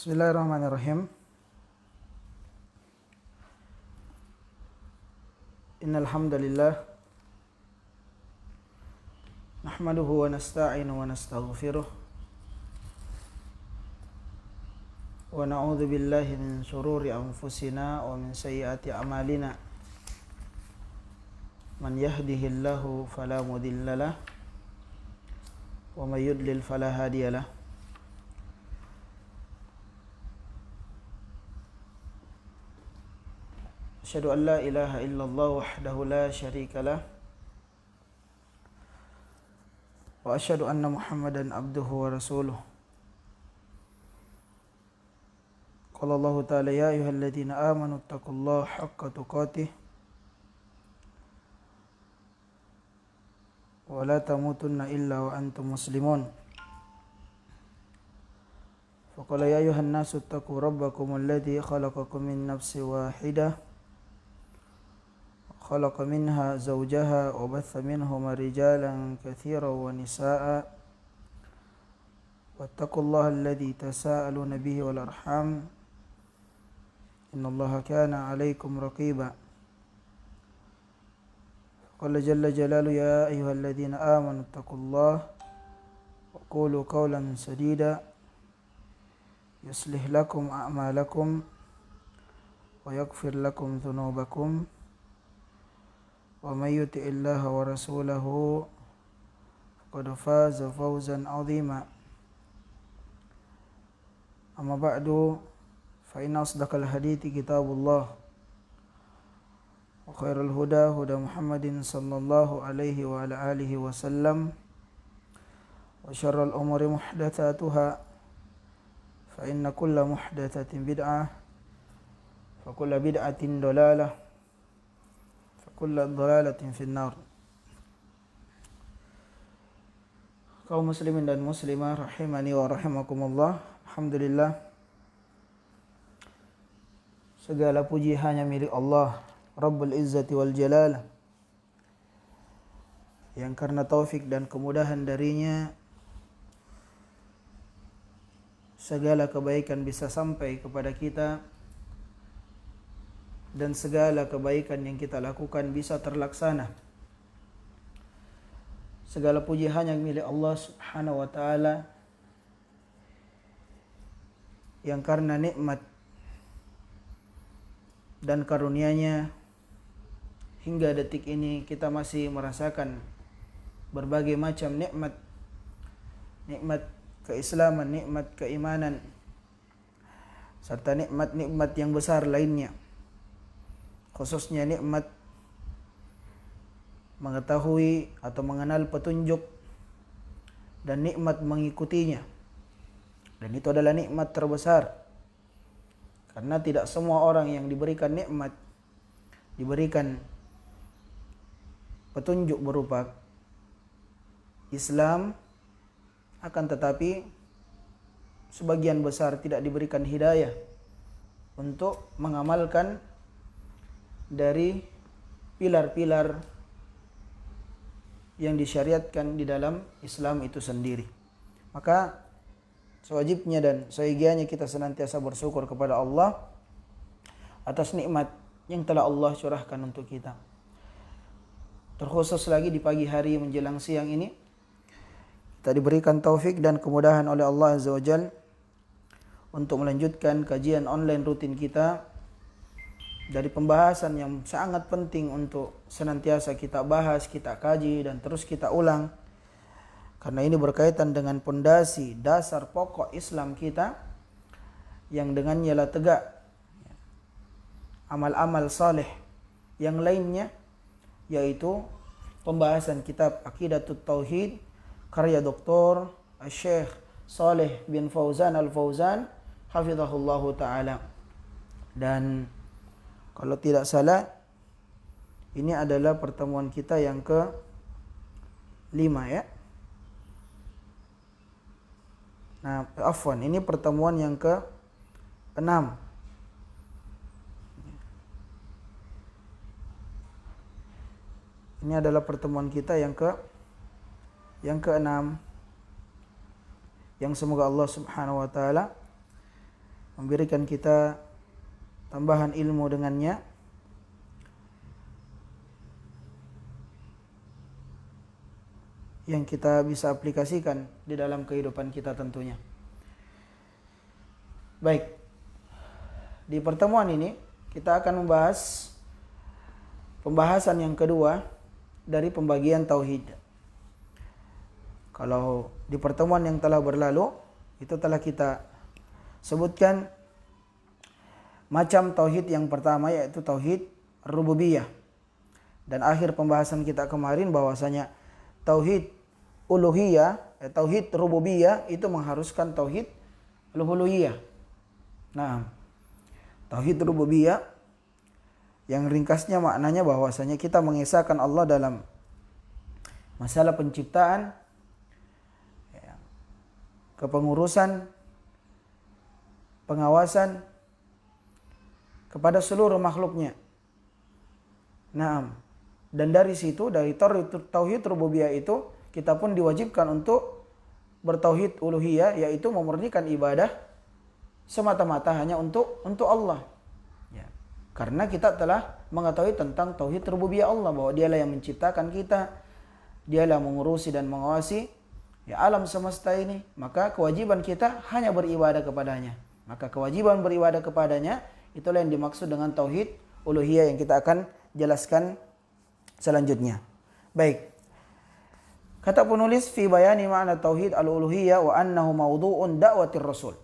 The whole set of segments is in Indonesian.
Bismillahirrahmanirrahim. Innal hamdalillah nahmaduhu wa nasta'inu wa nastaghfiruh wa na'udzu billahi min shururi anfusina wa min sayyiati a'malina. Man yahdihillahu fala mudhillalah wa may yudlil fala hadiyalah. Asyhadu an la ilaha illallah wahdahu la syarika lah wa asyhadu anna Muhammadan abduhu wa rasuluh. Qala Allah ta'ala ya ayyuhalladzina amanu taqullaha haqqa tuqatih wa la tamutunna illa wa antum muslimun. Faqala ya ayyuhan nasu taqu rabbakum alladzi khalaqakum min nafsin wahidah خلق منها زوجها وبث منهما رجالا كثيرا ونساء واتقوا الله الذي تساءلون به والأرحام إن الله كان عليكم رقيبا. قال جل جلاله يا أيها الذين آمنوا اتقوا الله وقولوا قولا سديدا يصلح لكم أعمالكم ويغفر لكم ذنوبكم ومن يطع الله ورسوله فقد فاز فوزا عظيما. أما بعد فإن أصدق الحديث كتاب الله وخير الهدى هدى محمد صلى الله عليه وعلى آله وسلم وشر الأمور محدثاتها فإن كل محدثة بدعة وكل بدعة ضلالة kulla dhalalatin finnar. Kaum muslimin dan muslimah rahimani wa rahimakumullah. Alhamdulillah, segala puji hanya milik Allah Rabbul Izzati wal Jalal, yang karena taufik dan kemudahan darinya segala kebaikan bisa sampai kepada kita dan segala kebaikan yang kita lakukan bisa terlaksana. Segala puji hanya milik Allah Subhanahu wa taala, yang karena nikmat dan karunia-Nya hingga detik ini kita masih merasakan berbagai macam nikmat, nikmat keislaman, nikmat keimanan, serta nikmat-nikmat yang besar lainnya. Khususnya nikmat mengetahui atau mengenal petunjuk dan nikmat mengikutinya. Dan itu adalah nikmat terbesar, karena tidak semua orang yang diberikan nikmat, diberikan petunjuk berupa Islam, akan tetapi sebagian besar tidak diberikan hidayah untuk mengamalkan dari pilar-pilar yang disyariatkan di dalam Islam itu sendiri. Maka sewajibnya dan seyogianya kita senantiasa bersyukur kepada Allah atas nikmat yang telah Allah curahkan untuk kita. Terkhusus lagi di pagi hari menjelang siang ini, kita diberikan taufik dan kemudahan oleh Allah Azza wa Jalla untuk melanjutkan kajian online rutin kita dari pembahasan yang sangat penting untuk senantiasa kita bahas, kita kaji, dan terus kita ulang. Karena ini berkaitan dengan pondasi dasar pokok Islam kita, yang dengannya lah tegak amal-amal saleh yang lainnya, yaitu pembahasan kitab Aqidatut Tauhid karya Dr. Syekh Shalih bin Fauzan Al-Fauzan hafizahullahu ta'ala. Dan kalau tidak salah, ini adalah pertemuan kita yang ke-5 ya. Nah, afwan, ini pertemuan yang ke-6. Ini adalah pertemuan kita yang ke-6, yang semoga Allah Subhanahu wa taala memberikan kita tambahan ilmu dengannya, yang kita bisa aplikasikan di dalam kehidupan kita tentunya. Baik, di pertemuan ini kita akan membahas pembahasan yang kedua dari pembagian tauhid. Kalau di pertemuan yang telah berlalu itu telah kita sebutkan macam tauhid yang pertama, yaitu tauhid rububiyah. Dan akhir pembahasan kita kemarin bahwasanya tauhid uluhiyah, tauhid rububiyah itu mengharuskan tauhid uluhiyah. Nah, tauhid rububiyah yang ringkasnya maknanya bahwasanya kita mengesahkan Allah dalam masalah penciptaan, kepengurusan, pengawasan kepada seluruh makhluknya. Nah, dan dari situ, dari tauhid rububiyah itu, kita pun diwajibkan untuk bertauhid uluhiyah, yaitu memurnikan ibadah semata-mata hanya untuk Allah. Ya. Karena kita telah mengetahui tentang tauhid rububiyah Allah, bahwa Dialah yang menciptakan kita, Dialah mengurusi dan mengawasi ya alam semesta ini, maka kewajiban kita hanya beribadah kepadanya. Maka kewajiban beribadah kepadanya itulah yang dimaksud dengan tauhid uluhiyah yang kita akan jelaskan selanjutnya. Baik. Kata penulis, fi bayani makna tauhid al-uluhiyah wa annahu mawdu'un da'watir rasul.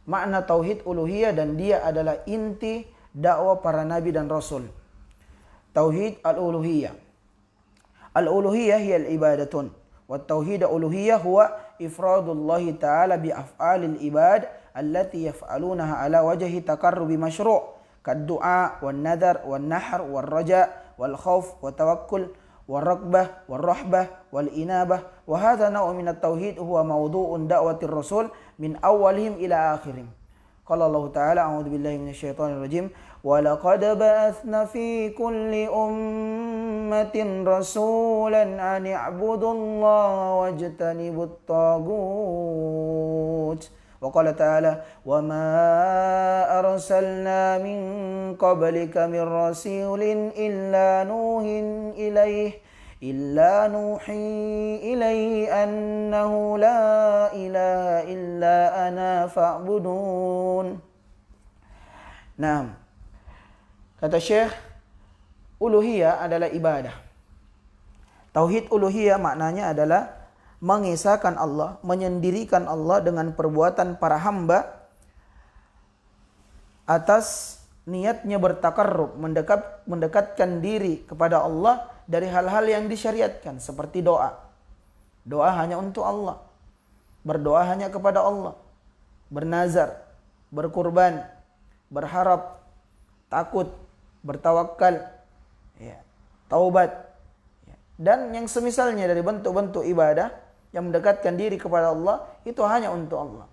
Makna tauhid uluhiyah, dan dia adalah inti dakwah para nabi dan rasul. Tauhid al-uluhiyah. Al-uluhiyah hiya al-ibadatun. Wa tauhid al-uluhiyah huwa ifradullah ta'ala bi af'alil ibad allati yaf'alunaha ala wajhi taqarrubi masyru'. Kad-du'a wan-nadhar wan-nahr wal-raja' wal-khawf wa tawakkul والرغبة والرهبة والإنابة وهذا نوع من التوحيد هو موضوع دعوة الرسول من أولهم إلى آخرهم. قال الله تعالى أعوذ بالله من الشيطان الرجيم ولقد بعثنا في كل أمة رسولا أن اعبدوا الله واجتنبوا الطاغوت. وقال تعالى وما أرسلنا من قبلك من رسول إلا نوحي إليه أنه لا إله إلا أنا فاعبدون. Nah, kata Syekh, uluhiyah adalah ibadah. Tauhid uluhiyah maknanya adalah mengesahkan Allah, menyendirikan Allah dengan perbuatan para hamba atas niatnya bertakarrub, mendekatkan diri kepada Allah dari hal-hal yang disyariatkan seperti doa. Doa hanya untuk Allah. Berdoa hanya kepada Allah. Bernazar, berkurban, berharap, takut, bertawakal, ya, taubat, ya, dan yang semisalnya dari bentuk-bentuk ibadah yang mendekatkan diri kepada Allah itu hanya untuk Allah.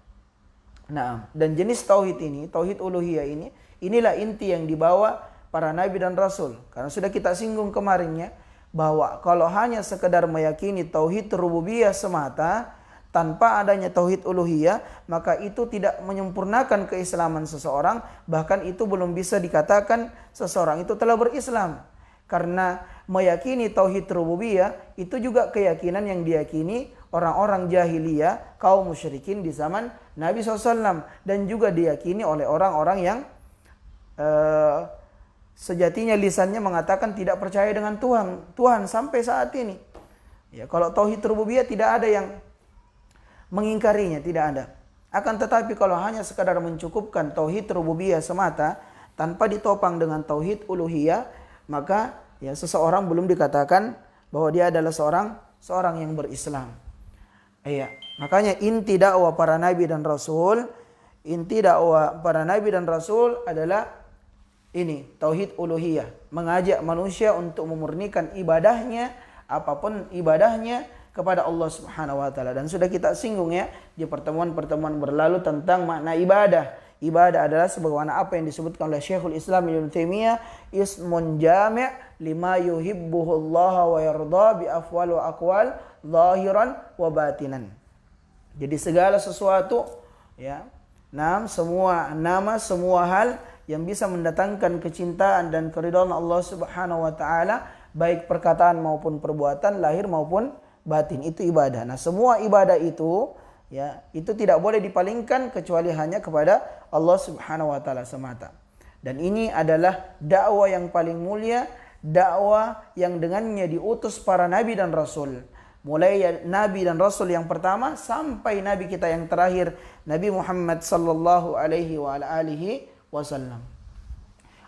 Nah, dan jenis tauhid ini, tauhid uluhiyah ini, inilah inti yang dibawa para nabi dan rasul. Karena sudah kita singgung kemarinnya bahwa kalau hanya sekedar meyakini tauhid rububiyah semata tanpa adanya tauhid uluhiyah, maka itu tidak menyempurnakan keislaman seseorang, bahkan itu belum bisa dikatakan seseorang itu telah berislam. Karena meyakini tauhid rububiyah itu juga keyakinan yang diyakini orang-orang jahiliyah, kaum musyrikin di zaman Nabi SAW, dan juga diyakini oleh orang-orang yang sejatinya lisannya mengatakan tidak percaya dengan Tuhan sampai saat ini. Ya, kalau tauhid rububiyah tidak ada yang mengingkarinya, tidak ada. Akan tetapi kalau hanya sekadar mencukupkan tauhid rububiyah semata tanpa ditopang dengan tauhid uluhiyah, maka ya seseorang belum dikatakan bahwa dia adalah seorang yang berislam. Iya, makanya inti dakwah para nabi dan rasul, adalah ini, tauhid uluhiyah, mengajak manusia untuk memurnikan ibadahnya, apapun ibadahnya, kepada Allah Subhanahu wa taala. Dan sudah kita singgung ya di pertemuan-pertemuan berlalu tentang makna ibadah. Ibadah adalah sebagaimana apa yang disebutkan oleh Syekhul Islam Ibnu Taimiyah, ismun jami' lima yuhibbuhu Allah wa yarda bi afwal wa aqwal zahiran wa batinan. Jadi segala sesuatu ya semua nama, semua hal yang bisa mendatangkan kecintaan dan keridhaan Allah Subhanahu wa taala, baik perkataan maupun perbuatan, lahir maupun batin, itu ibadah. Nah, semua ibadah itu ya, itu tidak boleh dipalingkan kecuali hanya kepada Allah Subhanahu wa taala semata. Dan ini adalah dakwah yang paling mulia, dakwah yang dengannya diutus para nabi dan rasul. Mulai nabi dan rasul yang pertama sampai nabi kita yang terakhir, Nabi Muhammad sallallahu alaihi wa alihi wasallam.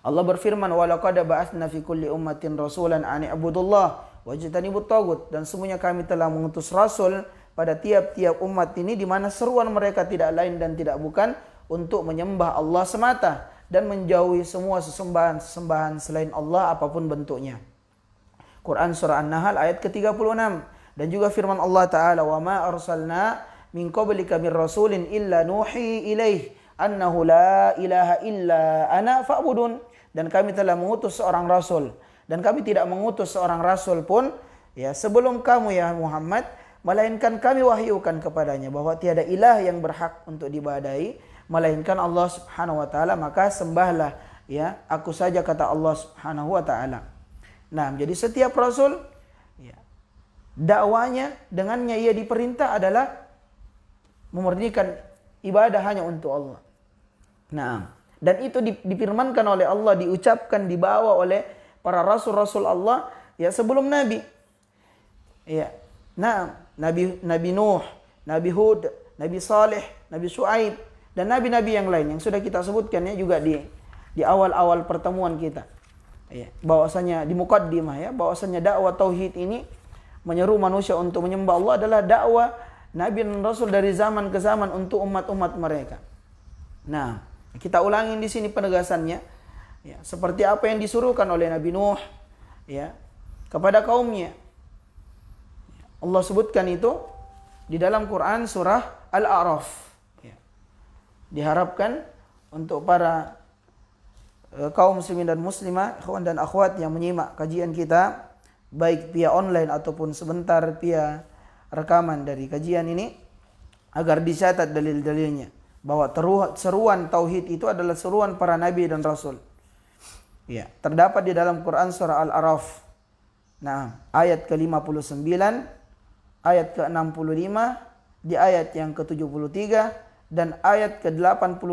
Allah berfirman, "Wa laqad ba'atsna fi kulli ummatin rasulan an i'budullah wajtanibut tagut." Dan semuanya kami telah mengutus rasul pada tiap-tiap umat ini, di mana seruan mereka tidak lain dan tidak bukan untuk menyembah Allah semata dan menjauhi semua sesembahan-sesembahan selain Allah apapun bentuknya. Quran surah An-Nahl ayat ke-36. Dan juga firman Allah Ta'ala, "Wa ma arsalna min qablika min rasulin illa nuhi ilaih annahu la ilaha illa ana fa'budun." Dan kami telah mengutus seorang rasul, dan kami tidak mengutus seorang rasul pun ya sebelum kamu ya Muhammad, melainkan kami wahyukan kepadanya bahwa tiada ilah yang berhak untuk diibadahi melainkan Allah Subhanahu wa taala, maka sembahlah ya aku saja, kata Allah Subhanahu wa taala. Nah, jadi setiap rasul ya, dakwanya dengannya ia diperintah adalah memurnikan ibadah hanya untuk Allah. Nah, dan itu difirmankan oleh Allah, diucapkan, dibawa oleh para rasul-rasul Allah ya sebelum Nabi. Ya. Nah, Nabi Nuh, Nabi Hud, Nabi Saleh, Nabi Shu'aib, dan nabi-nabi yang lain yang sudah kita sebutkan ya juga di awal-awal pertemuan kita. Ya, bahwasanya di muqaddimah ya, bahwasanya dakwah tauhid ini menyeru manusia untuk menyembah Allah adalah dakwah nabi dan rasul dari zaman ke zaman untuk umat-umat mereka. Nah, kita ulangi di sini penegasannya ya, seperti apa yang disuruhkan oleh Nabi Nuh ya kepada kaumnya. Allah sebutkan itu di dalam Quran surah Al-A'raf ya. Diharapkan untuk para kaum muslimin dan muslimah, ikhwan dan akhwat yang menyimak kajian kita baik via online ataupun sebentar via rekaman dari kajian ini, agar dicatat dalil-dalilnya bahwa seruan tauhid itu adalah seruan para nabi dan rasul. Ya, terdapat di dalam Quran surah Al-A'raf. Nah, ayat ke-59, ayat ke-65, di ayat yang ke-73 dan ayat ke-85.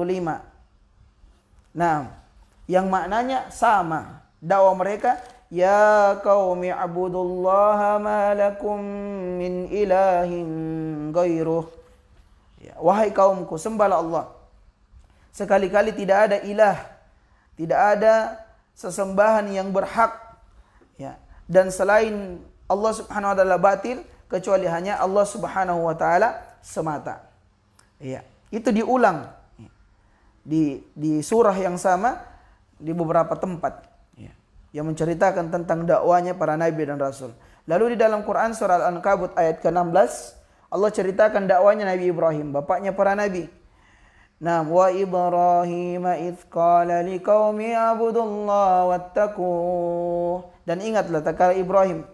Nah, yang maknanya sama. Dakwah mereka, ya qaumi abudullaha ma lakum min ilahin ghairuh. Ya, wahai kaumku, sembahlah Allah. Sekali-kali tidak ada ilah, tidak ada sesembahan yang berhak ya, dan selain Allah Subhanahu wa taala batil, kecuali hanya Allah Subhanahu wa taala semata. Ya, itu diulang di surah yang sama di beberapa tempat ya, yang menceritakan tentang dakwanya para nabi dan rasul. Lalu di dalam Quran surah Al-Ankabut ayat ke-16 Allah ceritakan dakwanya Nabi Ibrahim, bapaknya para nabi. Nah, wa Ibrahim idz qala liqaumi ibudullaha wattaquh. Dan ingatlah tatkala Ibrahim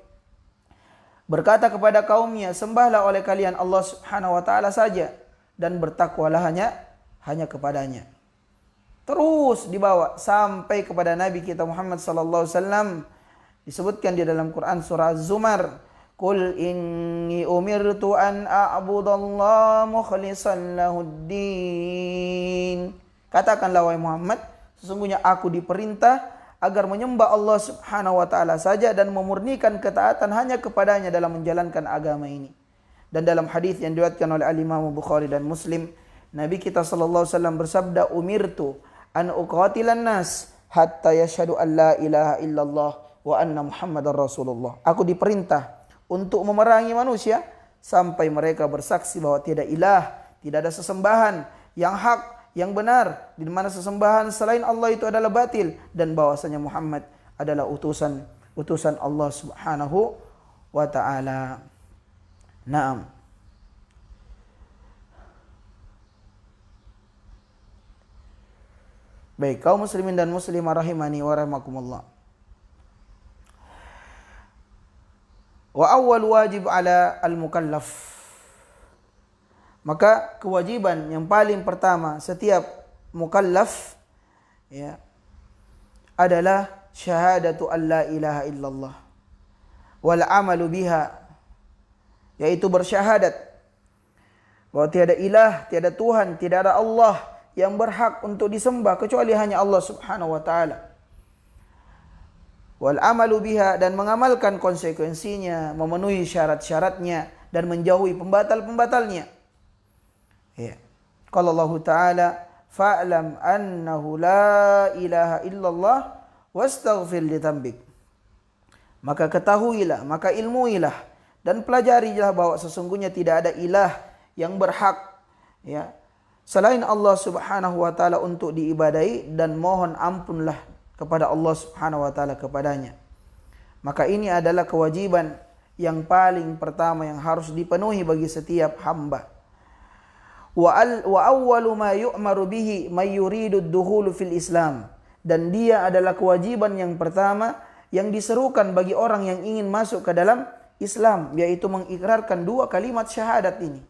berkata kepada kaumnya, sembahlah oleh kalian Allah Subhanahu wa taala saja dan bertakwalah hanya kepadanya. Terus dibawa sampai kepada Nabi kita Muhammad sallallahu alaihi wasallam, disebutkan di dalam Quran surah Az-Zumar, "Qul inni umirtu an a'budallaha mukhlishan lahuddin." Katakanlah wahai Muhammad, sesungguhnya aku diperintah agar menyembah Allah Subhanahu wa taala saja dan memurnikan ketaatan hanya kepadanya dalam menjalankan agama ini. Dan dalam hadis yang diriwayatkan oleh Al-Imam Bukhari dan Muslim, Nabi kita sallallahu alaihi wasallam bersabda, "Umirtu an uqatilan nas hatta yashhadu an la ilaha illallah wa anna Muhammadar Rasulullah." Aku diperintah untuk memerangi manusia sampai mereka bersaksi bahwa tidak ilah, tidak ada sesembahan yang hak, yang benar, di mana sesembahan selain Allah itu adalah batil, dan bahwasanya Muhammad adalah utusan Allah Subhanahu wa taala. Naam. Baik, kaum muslimin dan muslimah rahimani wa rahimakumullah. Wa awwal wajib ala al-mukallaf Maka kewajiban yang paling pertama setiap mukallaf ya adalah syahadatu an la ilaha illallah wal amalu biha, yaitu bersyahadat bahwa tiada ilah, tiada Tuhan, tidak ada Allah yang berhak untuk disembah kecuali hanya Allah Subhanahu wa taala. Wal amalu biha, dan mengamalkan konsekuensinya, memenuhi syarat-syaratnya dan menjauhi pembatal-pembatalnya. Ya. Qala Allah Ta'ala, fa'lam annahu la ilaha illallah wastaghfir li dzambik. Maka ketahuilah, maka ilmuilah dan pelajarilah bahwa sesungguhnya tidak ada ilah yang berhak ya selain Allah Subhanahu wa taala untuk diibadahi, dan mohon ampunlah kepada Allah Subhanahu wa taala kepadanya. Maka ini adalah kewajiban yang paling pertama yang harus dipenuhi bagi setiap hamba. Wa awwalu ma yu'maru bihi may yuridu ad-dukhul fil Islam, dan dia adalah kewajiban yang pertama yang diserukan bagi orang yang ingin masuk ke dalam Islam, yaitu mengikrarkan dua kalimat syahadat ini.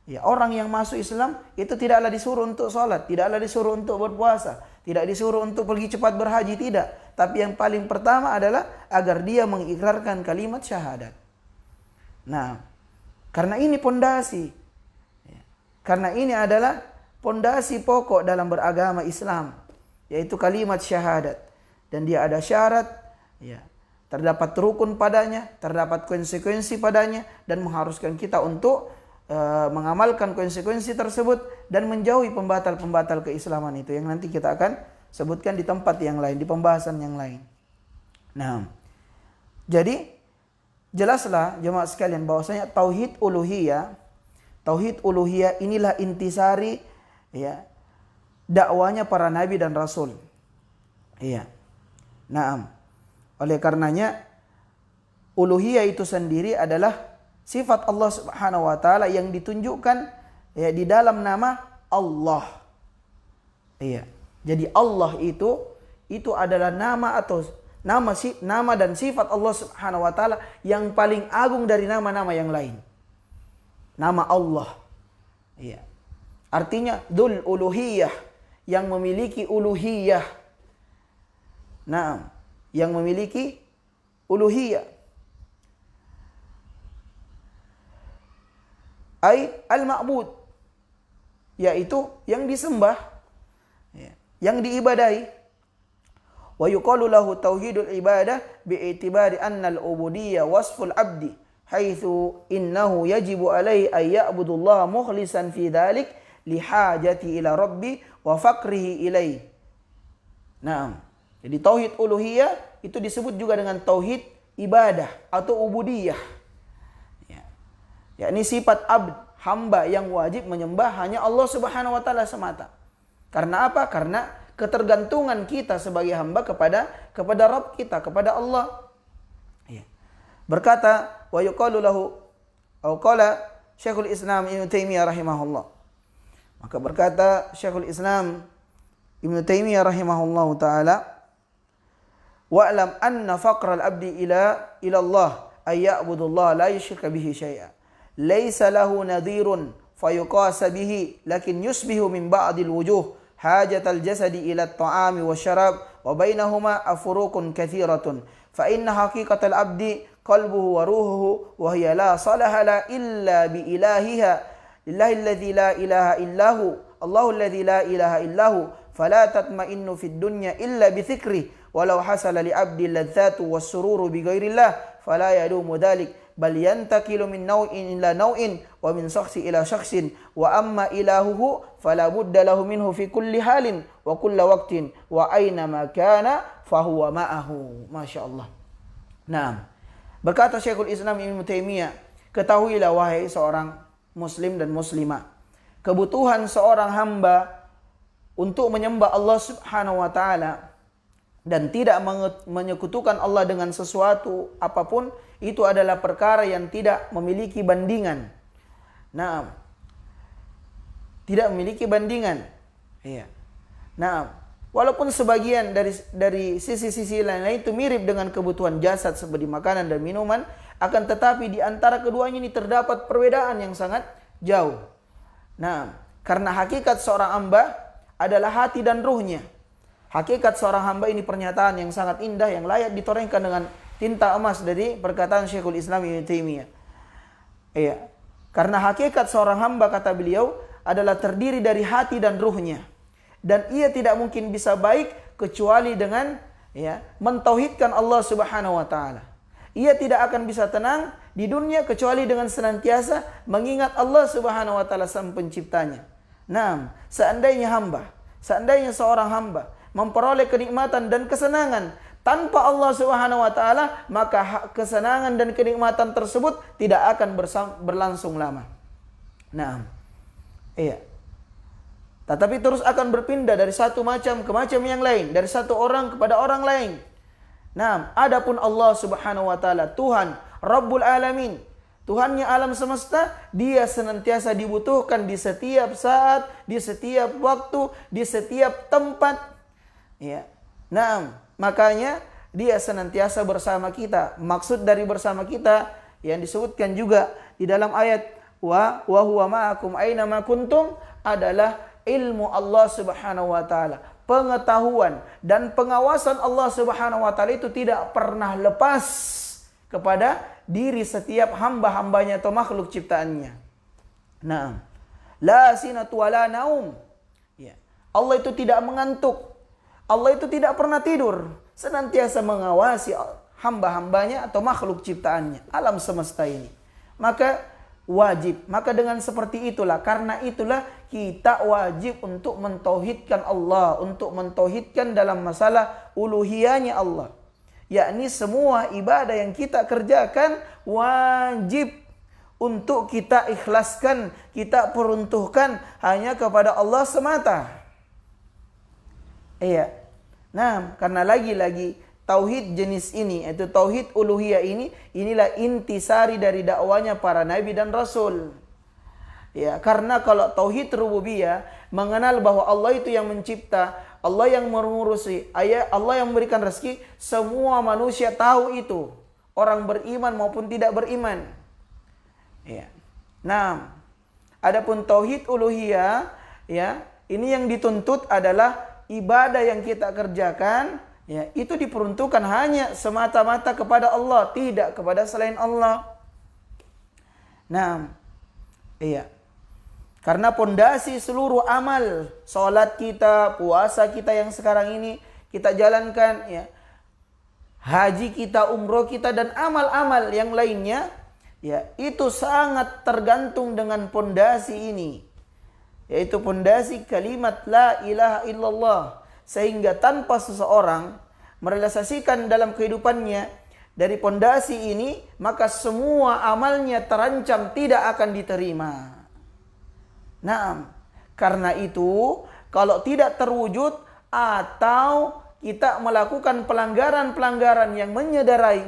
Ya, orang yang masuk Islam itu tidaklah disuruh untuk sholat, tidaklah disuruh untuk berpuasa, tidak disuruh untuk pergi cepat berhaji, tidak. Tapi yang paling pertama adalah agar dia mengikrarkan kalimat syahadat. Nah, karena ini pondasi. Karena ini adalah pondasi pokok dalam beragama Islam, yaitu kalimat syahadat. Dan dia ada syarat, ya, terdapat rukun padanya, terdapat konsekuensi padanya, dan mengharuskan kita untuk mengamalkan konsekuensi tersebut dan menjauhi pembatal-pembatal keislaman itu yang nanti kita akan sebutkan di tempat yang lain, di pembahasan yang lain. Nah, jadi jelaslah jemaah sekalian bahwasanya tauhid uluhiyah inilah intisari ya dakwanya para nabi dan rasul. Iya. Naam. Oleh karenanya uluhiyah itu sendiri adalah sifat Allah Subhanahu wa taala yang ditunjukkan ya di dalam nama Allah. Iya. Jadi Allah itu adalah nama atau nama dan sifat Allah Subhanahu wa taala yang paling agung dari nama-nama yang lain. Nama Allah. Iya. Artinya dzul uluhiyah, yang memiliki uluhiyah. Nah, yang memiliki uluhiyah. Ai al-ma'bud, yaitu yang disembah, yang diibadahi. Wa yuqalu lahu tauhidul ibadah bi'itibari anna al-ubudiyyah wasful abdi haitsu innahu yajibu alaihi ay ya'budullaha mukhlishan fi dzalik li hajati ila rabbi wa faqrihi ilaihi. Nah, jadi tauhid uluhiyah itu disebut juga dengan tauhid ibadah atau ubudiyah. Yakni sifat abd, hamba yang wajib menyembah hanya Allah Subhanahu wa taala semata. Karena apa? Karena ketergantungan kita sebagai hamba kepada Rabb kita, kepada Allah. Ya. Berkata wa yuqalu lahu au qala Syekhul Islam Ibnu Taimiyah rahimahullah. Maka berkata Syekhul Islam Ibnu Taimiyah rahimahullah taala, wa'lam anna faqral abdi ila Allah ay ya'budullah la yusyrika bihi syai'a. Laisa lahu nadhirun fayuqasa bihi lakin yusbihu min ba'dil wujuh hajatal jasadi ila at-ta'ami wasyarab wa bainahuma afuruqun kathiratun fa inna haqiqatal abdi qalbuhu wa ruhuhu wa hiya la salaha la illa bi ilahiha lillahi alladhi la ilaha illahu Allahu alladhi la ilaha illahu fala tatma'innu fid dunya illa bi dzikri walau hasala li abdi ladzatu was-sururu bi ghairillah fala yadumu dzalik bal yantakilu min naw'in ila naw'in wa min shakhsin ila shakhsin wa amma ilahuhu fala budda lahu minhu fi kulli halin wa kulli waqtin wa aina ma kana fahuwa ma'ahu. Masyaallah. Naam. Berkata Syekhul Islam Ibnu Taimiyah, ketahuilah wahai seorang muslim dan muslimah, kebutuhan seorang hamba untuk menyembah Allah Subhanahu wa taala dan tidak menyekutukan Allah dengan sesuatu apapun, itu adalah perkara yang tidak memiliki bandingan. Nah, tidak memiliki bandingan. Iya. Nah, walaupun sebagian dari sisi-sisi lain itu mirip dengan kebutuhan jasad seperti makanan dan minuman, akan tetapi di antara keduanya ini terdapat perbedaan yang sangat jauh. Nah, karena hakikat seorang hamba adalah hati dan ruhnya. Hakikat seorang hamba ini pernyataan yang sangat indah yang layak ditorehkan dengan tinta emas dari perkataan Syekhul Islam Ibnu Taimiyah. Iya. Karena hakikat seorang hamba, kata beliau, adalah terdiri dari hati dan ruhnya. Dan ia tidak mungkin bisa baik kecuali dengan mentauhidkan Allah Subhanahu wa taala. Ia tidak akan bisa tenang di dunia kecuali dengan senantiasa mengingat Allah Subhanahu wa taala sang penciptanya. Nah, seandainya seorang hamba memperoleh kenikmatan dan kesenangan tanpa Allah Subhanahu wa taala, maka kesenangan dan kenikmatan tersebut tidak akan berlangsung lama. Nah, iya. Tetapi terus akan berpindah dari satu macam ke macam yang lain, dari satu orang kepada orang lain. Nah, adapun Allah Subhanahu wa taala, Tuhan Rabbul Alamin, Tuhannya alam semesta, dia senantiasa dibutuhkan di setiap saat, di setiap waktu, di setiap tempat. Ya. Nah, makanya dia senantiasa bersama kita. Maksud dari bersama kita yang disebutkan juga di dalam ayat wa huwa ma'akum aina ma kuntum adalah ilmu Allah Subhanahu wa taala. Pengetahuan dan pengawasan Allah Subhanahu wa taala itu tidak pernah lepas kepada diri setiap hamba-hambanya atau makhluk ciptaannya. Nah, la sinatu wala naum. Ya. Allah itu tidak mengantuk. Allah itu tidak pernah tidur, senantiasa mengawasi hamba-hambanya atau makhluk ciptaannya, alam semesta ini. Maka dengan seperti itulah, karena itulah kita wajib untuk mentauhidkan Allah, untuk mentauhidkan dalam masalah uluhiyahnya Allah. Yakni semua ibadah yang kita kerjakan wajib untuk kita ikhlaskan, kita peruntuhkan hanya kepada Allah semata. Iya. Nah, karena lagi-lagi tauhid jenis ini, yaitu tauhid uluhiyah ini, inilah intisari dari dakwanya para nabi dan rasul. Ya, karena kalau tauhid rububiyah, mengenal bahwa Allah itu yang mencipta, Allah yang mengurusi, Allah yang memberikan rezeki, semua manusia tahu itu, orang beriman maupun tidak beriman. Ya. Nah, adapun tauhid uluhiyah, ya, ini yang dituntut adalah ibadah yang kita kerjakan, ya, itu diperuntukkan hanya semata-mata kepada Allah, tidak kepada selain Allah. Nah, iya. Karena pondasi seluruh amal, salat kita, puasa kita yang sekarang ini kita jalankan, ya, haji kita, umroh kita, dan amal-amal yang lainnya, ya, itu sangat tergantung dengan pondasi ini, yaitu pondasi kalimat la ilaha illallah. Sehingga tanpa seseorang merealisasikan dalam kehidupannya dari pondasi ini, maka semua amalnya terancam tidak akan diterima. Nah, karena itu kalau tidak terwujud atau kita melakukan pelanggaran-pelanggaran yang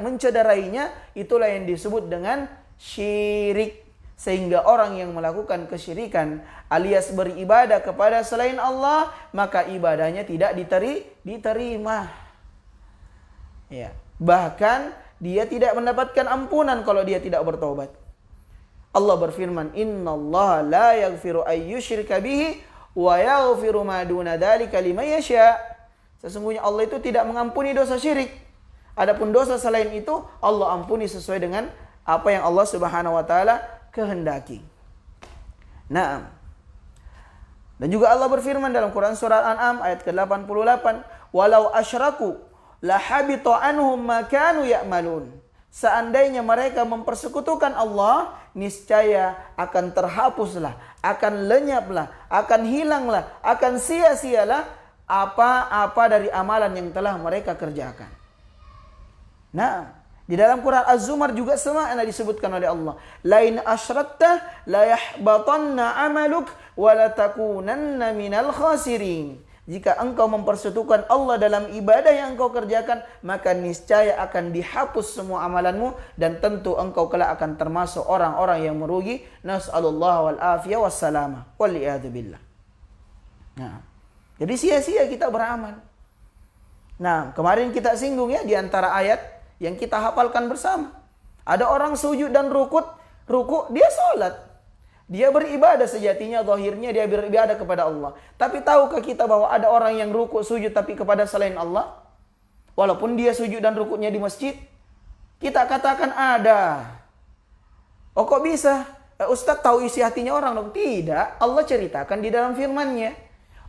mencederainya, itulah yang disebut dengan syirik. Sehingga orang yang melakukan kesyirikan alias beribadah kepada selain Allah, maka ibadahnya tidak diterima. Ya. Bahkan dia tidak mendapatkan ampunan kalau dia tidak bertobat. Allah berfirman, "Innallaha la yaghfiru ay yushrika bihi wa yaghfiru ma duna dzalika liman yasha." Sesungguhnya Allah itu tidak mengampuni dosa syirik. Adapun dosa selain itu Allah ampuni sesuai dengan apa yang Allah Subhanahu wa taala kehendaki. Nah, dan juga Allah berfirman dalam Quran surah Al-An'am ayat ke-88, "Walau asyraku la habita anhum ma kanu ya'malun." Seandainya mereka mempersekutukan Allah, niscaya akan terhapuslah, akan lenyaplah, akan hilanglah, akan sia-sialah apa-apa dari amalan yang telah mereka kerjakan. Nah, di dalam Quran Az-Zumar juga sama disebutkan oleh Allah. Lain asyrakta la yahbatanna amaluk wa la takunanna minal khasirin. Jika engkau mempersekutukan Allah dalam ibadah yang engkau kerjakan, maka niscaya akan dihapus semua amalanmu dan tentu engkau kelak akan termasuk orang-orang yang merugi. Nas'alullah wal afiyah wassalama. Wal-iyadu billah. Nah, jadi sia-sia kita beramal. Nah, kemarin kita singgung ya di antara ayat yang kita hafalkan bersama. Ada orang sujud dan ruku, dia sholat. Dia beribadah sejatinya, zahirnya dia beribadah kepada Allah. Tapi tahukah kita bahwa ada orang yang rukuk sujud tapi kepada selain Allah? Walaupun dia sujud dan rukuknya di masjid, kita katakan ada. Oh kok bisa? Ustaz tahu isi hatinya orang dong? Tidak, Allah ceritakan di dalam firman-Nya.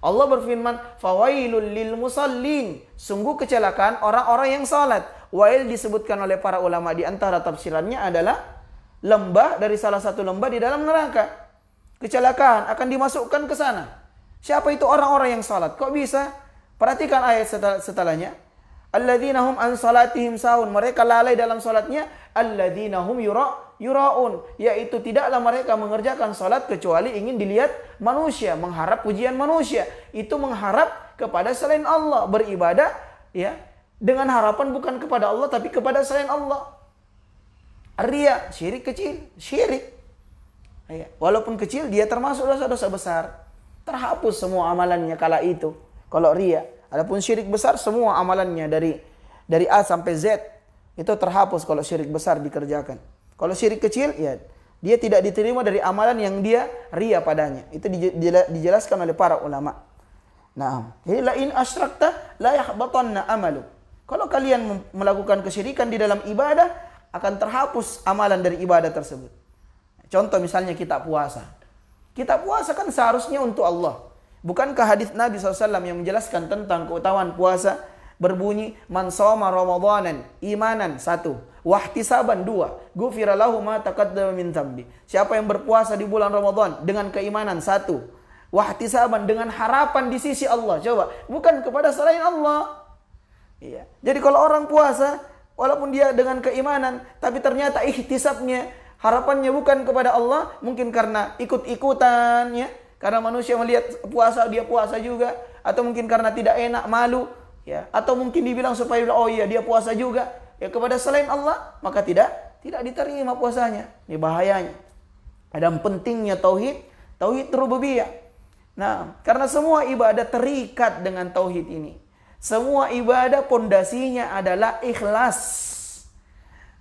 Allah berfirman, "Fawailul lil musallin." Sungguh kecelakaan orang-orang yang salat. Wail disebutkan oleh para ulama di antara tafsirannya adalah lembah dari salah satu lembah di dalam neraka. Kecelakaan akan dimasukkan ke sana. Siapa itu orang-orang yang salat? Kok bisa? Perhatikan ayat setelahnya. Alladzina hum an salatihim sahun. Mereka lalai dalam salatnya. Alladzina hum yura'un. Yaitu tidaklah mereka mengerjakan salat kecuali ingin dilihat manusia, mengharap pujian manusia. Itu mengharap kepada selain Allah, beribadah ya dengan harapan bukan kepada Allah tapi kepada selain Allah. Riya, syirik kecil, syirik. Ya, walaupun kecil dia termasuk dosa-dosa besar. Terhapus semua amalannya kala itu. Kalau riya, adapun syirik besar semua amalannya dari A sampai Z itu terhapus kalau syirik besar dikerjakan. Kalau syirik kecil ya dia tidak diterima dari amalan yang dia riya padanya. Itu dijelaskan oleh para ulama. Nah, jadi la in asyrakta la yahbatanna amalu. Kalau kalian melakukan kesyirikan di dalam ibadah, akan terhapus amalan dari ibadah tersebut. Contoh misalnya kita puasa. Kita puasa kan seharusnya untuk Allah. Bukankah hadis Nabi SAW yang menjelaskan tentang keutamaan puasa berbunyi, "Man shoma Ramadanan imanan," 1, "wahtisaban," 2, "ghufira lahu ma taqaddama min dzambi." Siapa yang berpuasa di bulan Ramadan dengan keimanan, 1, wahtisaban dengan harapan di sisi Allah. Coba, bukan kepada selain Allah. Iya. Jadi kalau orang puasa walaupun dia dengan keimanan, tapi ternyata ihtisabnya, harapannya bukan kepada Allah, mungkin karena ikut-ikutan, ya, karena manusia melihat puasa, dia puasa juga, atau mungkin karena tidak enak, malu, ya, atau mungkin dibilang supaya oh iya dia puasa juga, ya kepada selain Allah, maka tidak diterima puasanya. Ini bahayanya. Dan pentingnya tauhid rububiyah. Nah, karena semua ibadah terikat dengan tauhid ini. Semua ibadah pondasinya adalah ikhlas.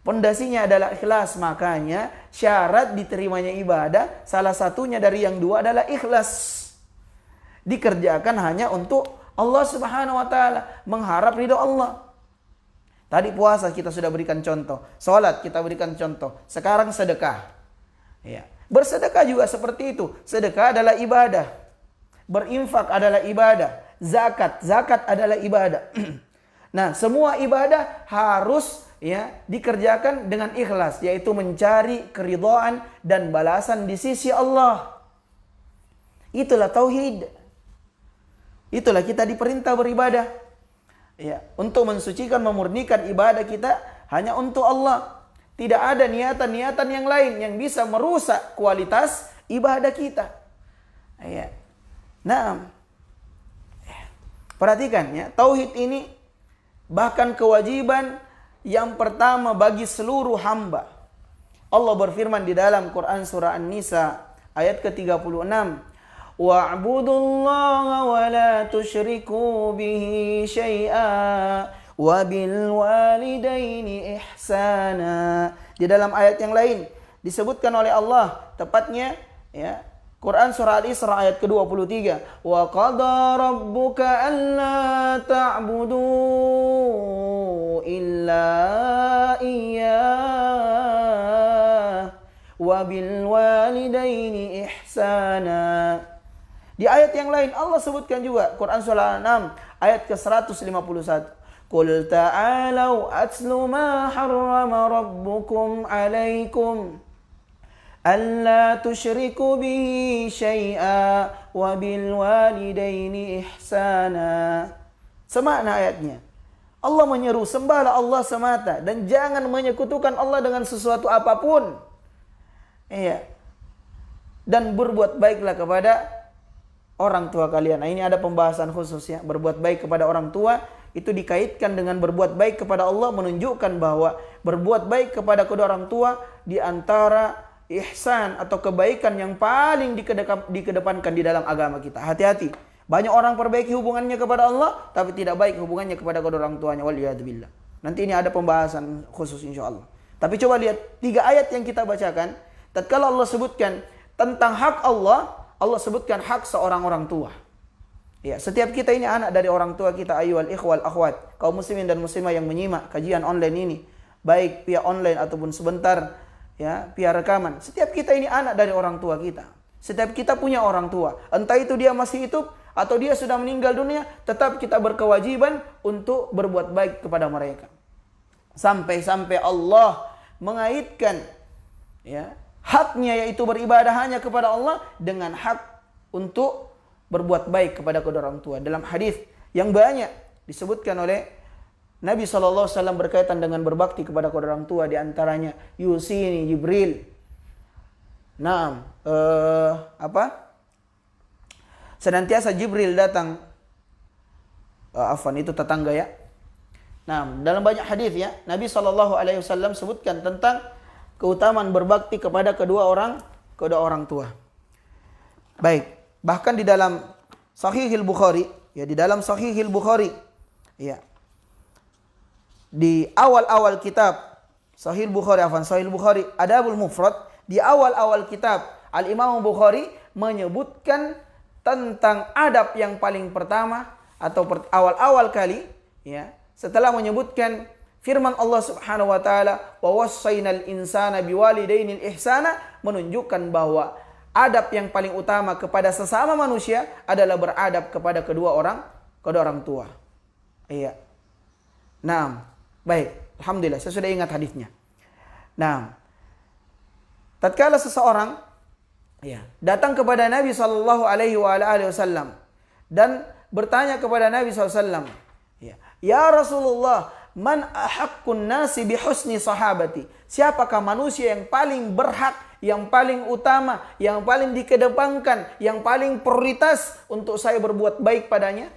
Pondasinya adalah ikhlas. Makanya syarat diterimanya ibadah salah satunya dari yang dua adalah ikhlas. Dikerjakan hanya untuk Allah Subhanahu wa taala, mengharap ridho Allah. Tadi puasa kita sudah berikan contoh, salat kita berikan contoh. Sekarang sedekah. Ya. Bersedekah juga seperti itu. Sedekah adalah ibadah. Berinfak adalah ibadah. Zakat adalah ibadah. Nah, semua ibadah harus ya dikerjakan dengan ikhlas, yaitu mencari keridhaan dan balasan di sisi Allah. Itulah tauhid. Itulah kita diperintah beribadah. Ya, untuk mensucikan, memurnikan ibadah kita hanya untuk Allah. Tidak ada niatan-niatan yang lain yang bisa merusak kualitas ibadah kita. Ya. Nah, perhatikan ya, tauhid ini bahkan kewajiban yang pertama bagi seluruh hamba. Allah berfirman di dalam Quran surah An-Nisa ayat ke-36, "Wa'budullaha wa la tusyriku bihi syai'a wa bil walidaini ihsana." Di dalam ayat yang lain disebutkan oleh Allah, tepatnya ya Quran surah Al-Isra ayat ke-23. Wa qada rabbuka alla ta'budu illa iyyah wa bil walidaini ihsana. Di ayat yang lain Allah sebutkan juga Quran surah Al-An'am ayat ke-151. Qul ta'alau atlu ma harrama rabbukum 'alaikum alla tusyriku bihi syai'a wa bil walidaini ihsana. Semakna ayatnya. Allah menyeru sembahlah Allah semata dan jangan menyekutukan Allah dengan sesuatu apapun. Iya. Dan berbuat baiklah kepada orang tua kalian. Nah, ini ada pembahasan khususnya. Berbuat baik kepada orang tua itu dikaitkan dengan berbuat baik kepada Allah, menunjukkan bahwa berbuat baik kepada kedua orang tua di antara ihsan atau kebaikan yang paling dikedepankan di dalam agama kita. Hati-hati. Banyak orang perbaiki hubungannya kepada Allah, tapi tidak baik hubungannya kepada kedua orang tuanya. Waliyadzubillah. Nanti ini ada pembahasan khusus insya Allah. Tapi coba lihat 3 ayat yang kita bacakan. Tatkala Allah sebutkan tentang hak Allah, Allah sebutkan hak seorang orang tua. Ya, setiap kita ini anak dari orang tua kita, ayyuhal ikhwal akhwat, kaum muslimin dan muslimah yang menyimak kajian online ini, baik via online ataupun sebentar ya, via rekaman. Setiap kita ini anak dari orang tua kita. Setiap kita punya orang tua. Entah itu dia masih hidup atau dia sudah meninggal dunia, tetap kita berkewajiban untuk berbuat baik kepada mereka. Sampai-sampai Allah mengaitkan ya, haknya yaitu beribadah hanya kepada Allah dengan hak untuk berbuat baik kepada kedua orang tua. Dalam hadis yang banyak disebutkan oleh Nabi SAW berkaitan dengan berbakti kepada kedua orang tua, di antaranya yusini Jibril. Naam, senantiasa Jibril datang, itu tetangga ya. Nah, dalam banyak hadis ya, Nabi SAW sebutkan tentang keutamaan berbakti kepada kedua orang tua. Baik. Bahkan di dalam Sahihil Bukhari, ya di dalam Sahihil Bukhari, ya di awal-awal kitab Sahih Bukhari, Sahih Bukhari, Adabul Mufrad, di awal-awal kitab Al-Imam Bukhari menyebutkan tentang adab yang paling pertama atau awal-awal kali, ya setelah menyebutkan firman Allah Subhanahu wa taala, wa wassaynal insana biwalidainil ihsana, menunjukkan bahwa adab yang paling utama kepada sesama manusia adalah beradab kepada kedua orang tua. Iya. Nah, baik. Alhamdulillah, saya sudah ingat hadisnya. Nah, tatkala seseorang datang kepada Nabi sallallahu alaihi wasallam dan bertanya kepada Nabi SAW, ya Rasulullah, man ahaqqun nasi bihusni sahabati? Siapakah manusia yang paling berhak, yang paling utama, yang paling dikedepankan, yang paling prioritas untuk saya berbuat baik padanya?